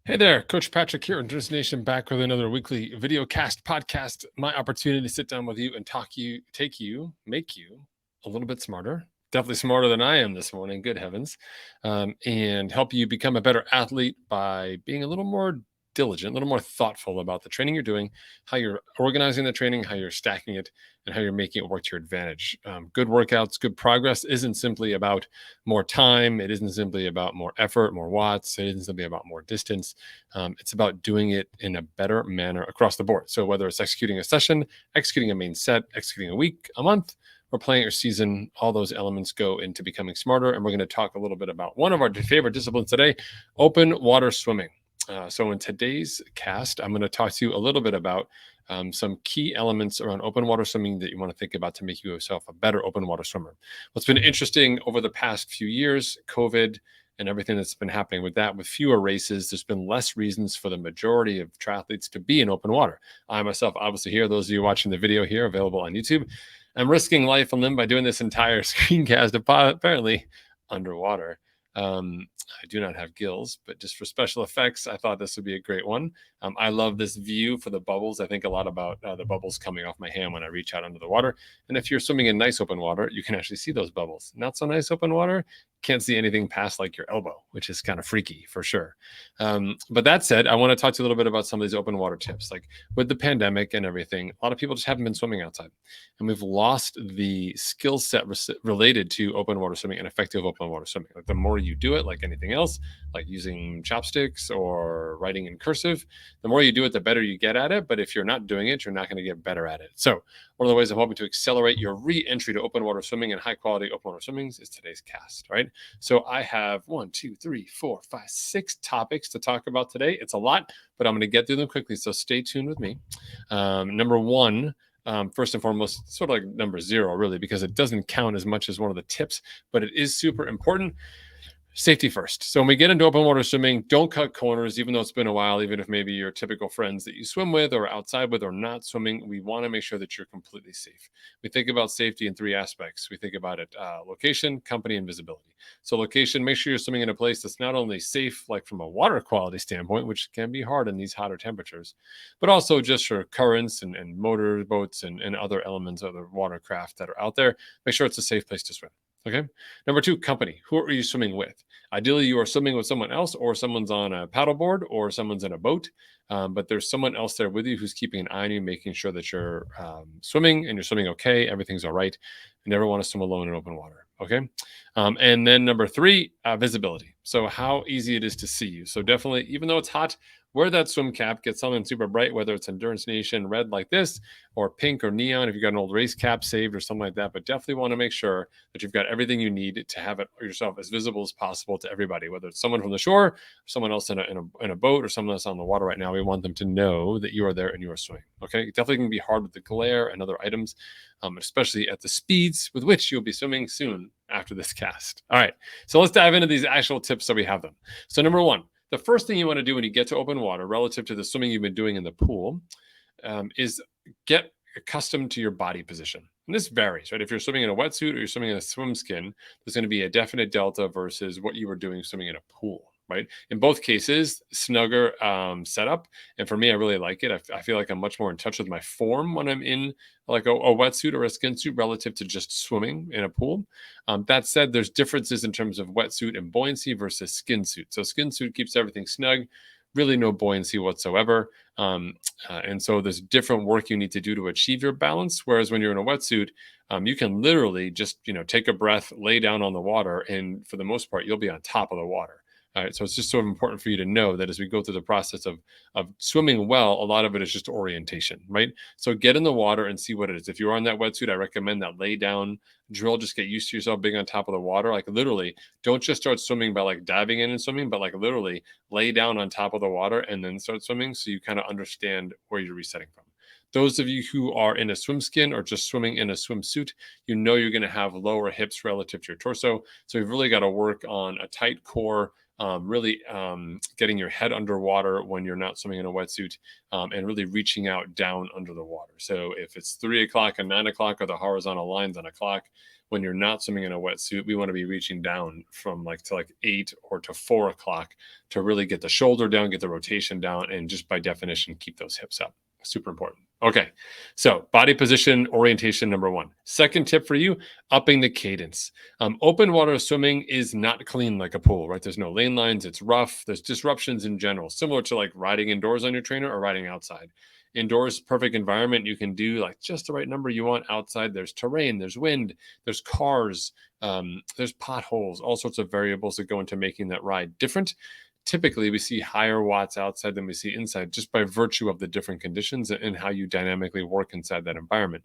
Hey there, Coach Patrick here, Endurance Nation, back with another weekly video cast podcast. My opportunity to sit down with you and make you a little bit smarter. Definitely smarter than I am this morning, good heavens, and help you become a better athlete by being a little more diligent, a little more thoughtful about the training you're doing, how you're organizing the training, how you're stacking it, and how you're making it work to your advantage. Good workouts, good progress isn't simply about more time. It isn't simply about more effort, more watts. It isn't simply about more distance. It's about doing it in a better manner across the board. So whether it's executing a session, executing a main set, executing a week, a month, or playing your season, all those elements go into becoming smarter. And we're going to talk a little bit about one of our favorite disciplines today, open water swimming. So in today's cast, I'm going to talk to you a little bit about some key elements around open water swimming that you want to think about to make yourself a better open water swimmer. What's been interesting over the past few years, COVID and everything that's been happening with that, with fewer races, there's been less reasons for the majority of triathletes to be in open water. I myself, obviously here, those of you watching the video here, available on YouTube, I'm risking life and limb by doing this entire screencast apparently underwater. I do not have gills, but just for special effects, I thought this would be a great one. I love this view for the bubbles. I think a lot about the bubbles coming off my hand when I reach out under the water. And if you're swimming in nice open water, you can actually see those bubbles. Not so nice open water, can't see anything past like your elbow, which is kind of freaky for sure. But that said, I want to talk to you a little bit about some of these open water tips. Like with the pandemic and everything, a lot of people just haven't been swimming outside. And we've lost the skill set related to open water swimming and effective open water swimming. Like the more you do it, like anything else, like using chopsticks or writing in cursive, the more you do it, the better you get at it. But if you're not doing it, you're not going to get better at it. So one of the ways I'm hoping to accelerate your re-entry to open water swimming and high quality open water swimming is today's cast, right? So I have 6 topics to talk about today. It's a lot, but I'm going to get through them quickly. So stay tuned with me. Number one, first and foremost, sort of like number 0, really, because it doesn't count as much as one of the tips, but it is super important. Safety first. So when we get into open water swimming, don't cut corners, even though it's been a while, even if maybe your typical friends that you swim with or outside with are not swimming, we want to make sure that you're completely safe. We think about safety in 3 aspects. We think about it, location, company, and visibility. So location, make sure you're swimming in a place that's not only safe, like from a water quality standpoint, which can be hard in these hotter temperatures, but also just for currents and motor boats and other elements of the watercraft that are out there. Make sure it's a safe place to swim. Okay. Number 2, company. Who are you swimming with? Ideally, you are swimming with someone else, or someone's on a paddleboard, or someone's in a boat. But there's someone else there with you who's keeping an eye on you, making sure that you're swimming and you're swimming okay. Everything's all right. You never want to swim alone in open water. Okay. And then number 3, visibility. So how easy it is to see you. So definitely, even though it's hot, wear that swim cap, get something super bright, whether it's Endurance Nation red like this, or pink or neon if you've got an old race cap saved or something like that. But definitely want to make sure that you've got everything you need to have it yourself as visible as possible to everybody, whether it's someone from the shore, or someone else in a boat, or someone else on the water right now. We want them to know that you are there and you are swimming. Okay. It definitely can be hard with the glare and other items, especially at the speeds with which you'll be swimming soon after this cast. All right. So let's dive into these actual tips so we have them. So number 1, the first thing you want to do when you get to open water relative to the swimming you've been doing in the pool is get accustomed to your body position. And this varies, right? If you're swimming in a wetsuit or you're swimming in a Swimskin, there's going to be a definite delta versus what you were doing swimming in a pool, right? In both cases, snugger setup. And for me, I really like it. I feel like I'm much more in touch with my form when I'm in like a wetsuit or a skin suit relative to just swimming in a pool. That said, there's differences in terms of wetsuit and buoyancy versus skin suit. So skin suit keeps everything snug, really no buoyancy whatsoever. And so there's different work you need to do to achieve your balance. Whereas when you're in a wetsuit, you can literally just, take a breath, lay down on the water, and for the most part, you'll be on top of the water. All right. So it's just sort of important for you to know that as we go through the process of swimming well, a lot of it is just orientation, right? So get in the water and see what it is. If you're on that wetsuit, I recommend that lay down drill. Just get used to yourself being on top of the water. Like literally, don't just start swimming by like diving in and swimming, but like literally lay down on top of the water and then start swimming, so you kind of understand where you're resetting from. Those of you who are in a swimskin or just swimming in a swimsuit, you're going to have lower hips relative to your torso. So you've really got to work on a tight core, really getting your head underwater when you're not swimming in a wetsuit, and really reaching out down under the water. So if it's 3 o'clock and 9 o'clock are the horizontal lines on a clock, when you're not swimming in a wetsuit, we want to be reaching down from like to like 8 or to 4 o'clock to really get the shoulder down, get the rotation down, and just by definition, keep those hips up. Super important. Okay, so body position orientation number 1. Second tip for you, upping the cadence. Open water swimming is not clean like a pool, right? There's no lane lines, it's rough, there's disruptions in general, similar to like riding indoors on your trainer or riding outside. Indoors, perfect environment, you can do like just the right number you want. Outside, there's terrain, there's wind, there's cars, there's potholes, all sorts of variables that go into making that ride different. Typically, we see higher watts outside than we see inside just by virtue of the different conditions and how you dynamically work inside that environment.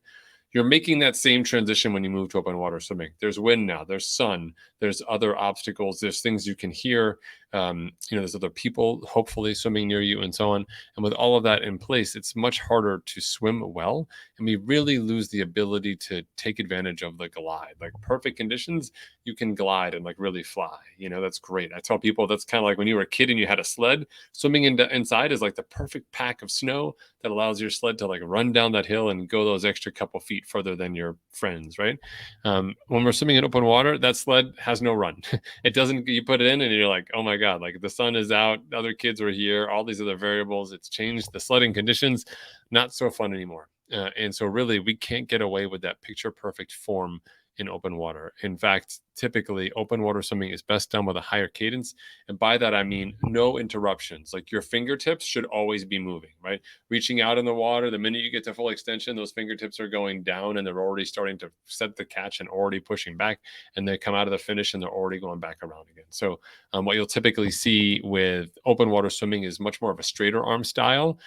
You're making that same transition when you move to open water swimming. There's wind now, there's sun, there's other obstacles, there's things you can hear, there's other people hopefully swimming near you and so on. And with all of that in place, it's much harder to swim well. And we really lose the ability to take advantage of the glide. Like perfect conditions, you can glide and like really fly. That's great. I tell people that's kind of like when you were a kid and you had a sled. Swimming inside is like the perfect pack of snow that allows your sled to like run down that hill and go those extra couple feet further than your friends, right? When we're swimming in open water, that sled has no run. It doesn't, you put it in and you're like, oh my God, like the sun is out, other kids are here, all these other variables, it's changed the sledding conditions, not so fun anymore. And so really we can't get away with that picture perfect form in open water. In fact, typically open water swimming is best done with a higher cadence. And by that, I mean no interruptions. Like your fingertips should always be moving, right? Reaching out in the water, the minute you get to full extension, those fingertips are going down and they're already starting to set the catch and already pushing back. And they come out of the finish and they're already going back around again. So what you'll typically see with open water swimming is much more of a straighter arm style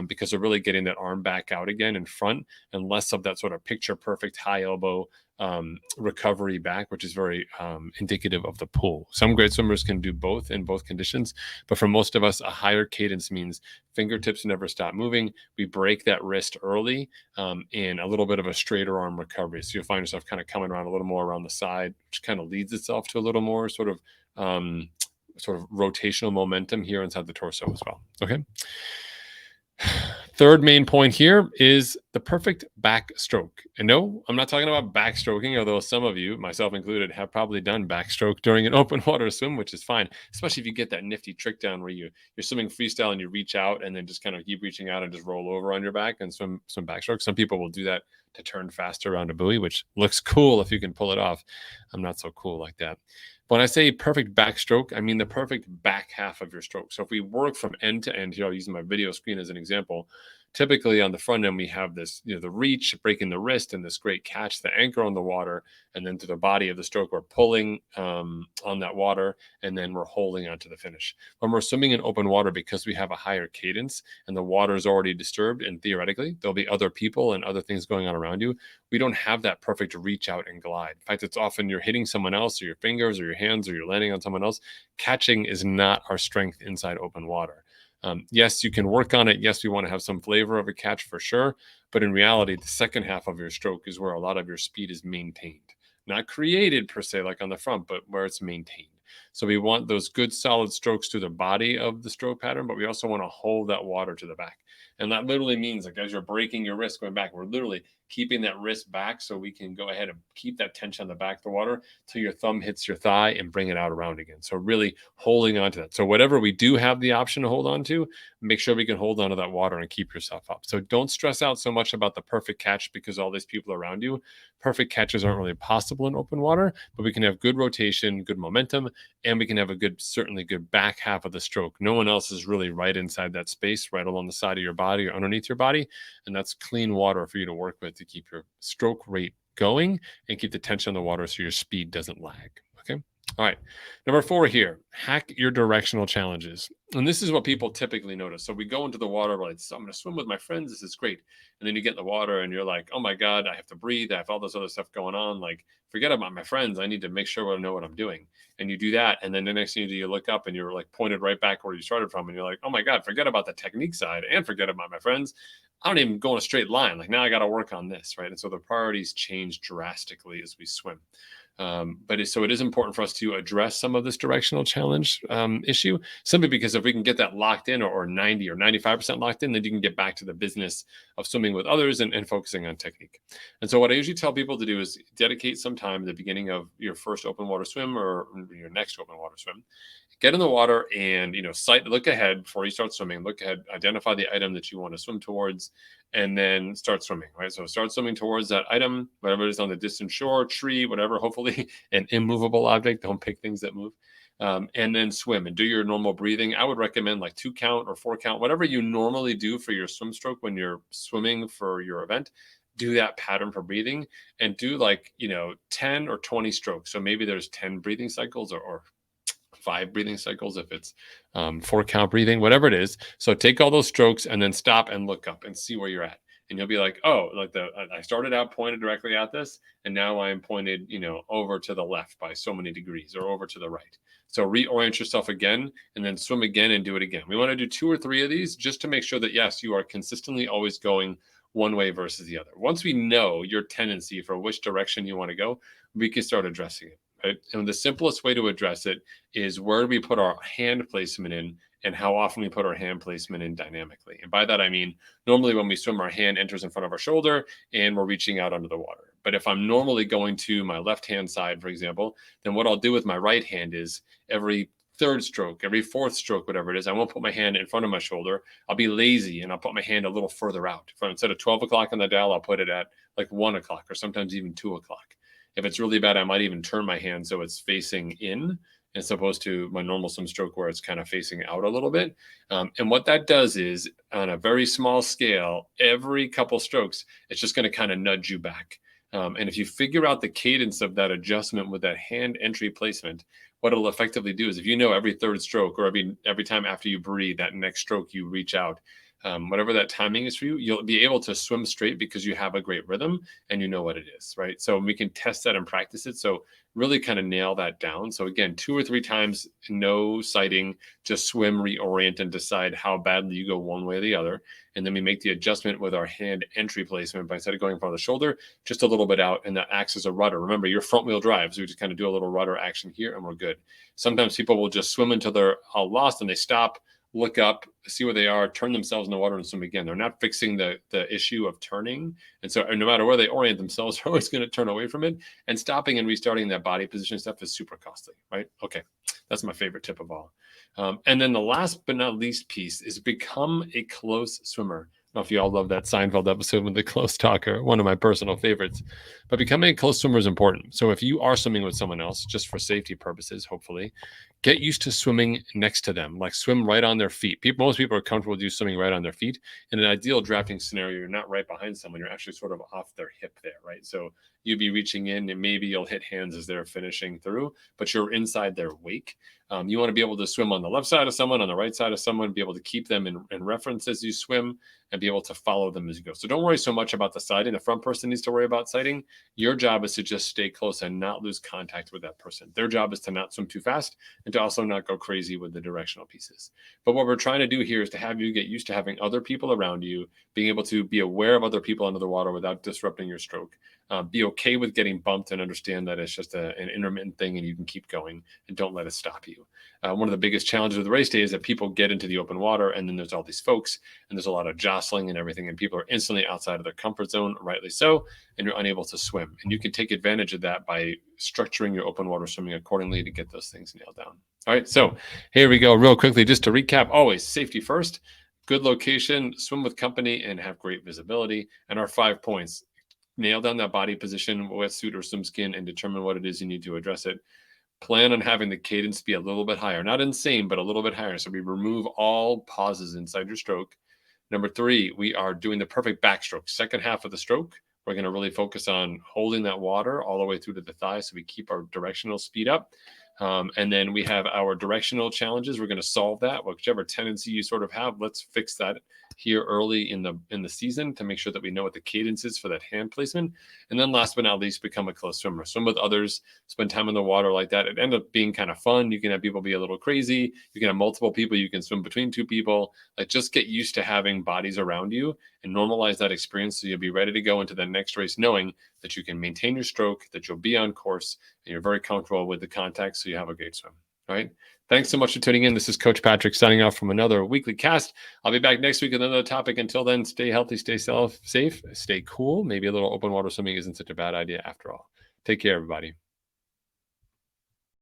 because they're really getting that arm back out again in front and less of that sort of picture perfect high elbow recovery back, which is very indicative of the pool. Some great swimmers can do both in both conditions, but for most of us, a higher cadence means fingertips never stop moving. We break that wrist early in a little bit of a straighter arm recovery. So you'll find yourself kind of coming around a little more around the side, which kind of leads itself to a little more sort of rotational momentum here inside the torso as well. Okay. Third main point here is the perfect backstroke. And no, I'm not talking about backstroking, although some of you, myself included, have probably done backstroke during an open water swim, which is fine, especially if you get that nifty trick down where you're swimming freestyle and you reach out and then just kind of keep reaching out and just roll over on your back and swim backstroke. Some people will do that to turn faster around a buoy, which looks cool if you can pull it off. I'm not so cool like that. When I say perfect backstroke, I mean the perfect back half of your stroke. So if we work from end to end here, I'll use my video screen as an example. Typically on the front end, we have this, the reach, breaking the wrist, and this great catch, the anchor on the water, and then to the body of the stroke, we're pulling on that water, and then we're holding onto the finish. When we're swimming in open water, because we have a higher cadence and the water is already disturbed, and theoretically there'll be other people and other things going on around you, we don't have that perfect reach out and glide. In fact, it's often you're hitting someone else or your fingers or your hands or you're landing on someone else. Catching is not our strength inside open water. Yes, you can work on it. Yes, we want to have some flavor of a catch for sure. But in reality, the second half of your stroke is where a lot of your speed is maintained. Not created per se, like on the front, but where it's maintained. So we want those good solid strokes to the body of the stroke pattern, but we also want to hold that water to the back. And that literally means like as you're breaking your wrist going back, we're literally keeping that wrist back so we can go ahead and keep that tension on the back of the water till your thumb hits your thigh and bring it out around again. So really holding on to that. So whatever we do have the option to hold on to, make sure we can hold on to that water and keep yourself up. So don't stress out so much about the perfect catch because all these people around you. Perfect catches aren't really possible in open water, but we can have good rotation, good momentum, and we can have a certainly good back half of the stroke. No one else is really right inside that space, right along the side of your body or underneath your body. And that's clean water for you to work with to keep your stroke rate going and keep the tension on the water so your speed doesn't lag. Okay. All right. Number 4 here, hack your directional challenges. And this is what people typically notice. So we go into the water, we're like, so I'm going to swim with my friends. This is great. And then you get in the water and you're like, oh my God, I have to breathe. I have all this other stuff going on. Like, forget about my friends. I need to make sure I know what I'm doing. And you do that. And then the next thing you do, you look up and you're like pointed right back where you started from. And you're like, oh my God, forget about the technique side and forget about my friends. I don't even go in a straight line. Like now I got to work on this. Right. And so the priorities change drastically as we swim. So it is important for us to address some of this directional challenge issue, simply because if we can get that locked in, or 90 or 95% locked in, then you can get back to the business of swimming with others and focusing on technique. And so what I usually tell people to do is dedicate some time at the beginning of your first open water swim or your next open water swim. Get in the water and look ahead before you start swimming. Look ahead, identify the item that you want to swim towards, and then start swimming. Right, so start swimming towards that item, whatever it is on the distant shore, tree, whatever. Hopefully, an immovable object. Don't pick things that move. And then swim and do your normal breathing. I would recommend like 2 count or 4 count, whatever you normally do for your swim stroke when you're swimming for your event. Do that pattern for breathing and do 10 or 20 strokes. So maybe there's 10 breathing cycles or 5 breathing cycles if it's 4 count breathing, whatever it is. So take all those strokes and then stop and look up and see where you're at. And you'll be like, oh, I started out pointed directly at this, and now I'm pointed, over to the left by so many degrees or over to the right. So reorient yourself again and then swim again and do it again. We want to do 2 or 3 of these just to make sure that, yes, you are consistently always going one way versus the other. Once we know your tendency for which direction you want to go, we can start addressing it. Right? And the simplest way to address it is where we put our hand placement in and how often we put our hand placement in dynamically. And by that, I mean, normally when we swim, our hand enters in front of our shoulder and we're reaching out under the water. But if I'm normally going to my left-hand side, for example, then what I'll do with my right hand is every 3rd stroke, every 4th stroke, whatever it is, I won't put my hand in front of my shoulder. I'll be lazy and I'll put my hand a little further out. Instead of 12 o'clock on the dial, I'll put it at like 1 o'clock or sometimes even 2 o'clock. If it's really bad, I might even turn my hand so it's facing in as opposed to my normal swim stroke where it's kind of facing out a little bit. And what that does is, on a very small scale, every couple strokes, it's just going to kind of nudge you back. And if you figure out the cadence of that adjustment with that hand entry placement, what it'll effectively do is, if every 3rd stroke or every time after you breathe, that next stroke you reach out, whatever that timing is for you, you'll be able to swim straight because you have a great rhythm and you know what it is, right? So we can test that and practice it. So really kind of nail that down. So again, 2 or 3 times, no sighting, just swim, reorient, and decide how badly you go one way or the other. And then we make the adjustment with our hand entry placement by, instead of going in front of the shoulder, just a little bit out, and that acts as a rudder. Remember, you're front wheel drive, so we just kind of do a little rudder action here and we're good. Sometimes people will just swim until they're all lost and they stop, look up, see where they are, turn themselves in the water and swim again. They're not fixing the issue of turning. And so no matter where they orient themselves, they're always going to turn away from it. And stopping and restarting that body position stuff is super costly, right? Okay, that's my favorite tip of all. And then the last but not least piece is become a close swimmer. I don't know if you all love that Seinfeld episode with the close talker, one of my personal favorites. But becoming a close swimmer is important. So if you are swimming with someone else, just for safety purposes, hopefully, get used to swimming next to them, like swim right on their feet. Most people are comfortable with you swimming right on their feet. In an ideal drafting scenario, you're not right behind someone. You're actually sort of off their hip there, right? So you'd be reaching in and maybe you'll hit hands as they're finishing through, but you're inside their wake. You want to be able to swim on the left side of someone, on the right side of someone, be able to keep them in reference as you swim and be able to follow them as you go. So don't worry so much about the sighting. The front person needs to worry about sighting. Your job is to just stay close and not lose contact with that person. Their job is to not swim too fast and to also not go crazy with the directional pieces. But what we're trying to do here is to have you get used to having other people around you, being able to be aware of other people under the water without disrupting your stroke. Be okay with getting bumped and understand that it's just an intermittent thing and you can keep going and don't let it stop you. One of the biggest challenges of the race day is that people get into the open water and then there's all these folks and there's a lot of jostling and everything, and people are instantly outside of their comfort zone, rightly so, and you're unable to swim. And you can take advantage of that by structuring your open water swimming accordingly to get those things nailed down. All right, so here we go real quickly. Just to recap, always safety first, good location, swim with company, and have great visibility. And our 5 points: nail down that body position, wetsuit or swimskin, and determine what it is you need to address it. Plan on having the cadence be a little bit higher, not insane, but a little bit higher. So we remove all pauses inside your stroke. Number 3, we are doing the perfect backstroke. Second half of the stroke, we're going to really focus on holding that water all the way through to the thigh so we keep our directional speed up. And then we have our directional challenges. We're going to solve that. Whichever tendency you sort of have, let's fix that here early in the season to make sure that we know what the cadence is for that hand placement. And then last but not least, become a close swimmer. Swim with others, spend time in the water like that. It ends up being kind of fun. You can have people be a little crazy. You can have multiple people. You can swim between 2 people. Like, just get used to having bodies around you and normalize that experience so you'll be ready to go into the next race knowing that you can maintain your stroke, that you'll be on course, and you're very comfortable with the contact, so you have a great swim. All right. Thanks so much for tuning in. This is Coach Patrick signing off from another weekly cast. I'll be back next week with another topic. Until then, stay healthy, stay safe, stay cool. Maybe a little open water swimming isn't such a bad idea after all. Take care, everybody.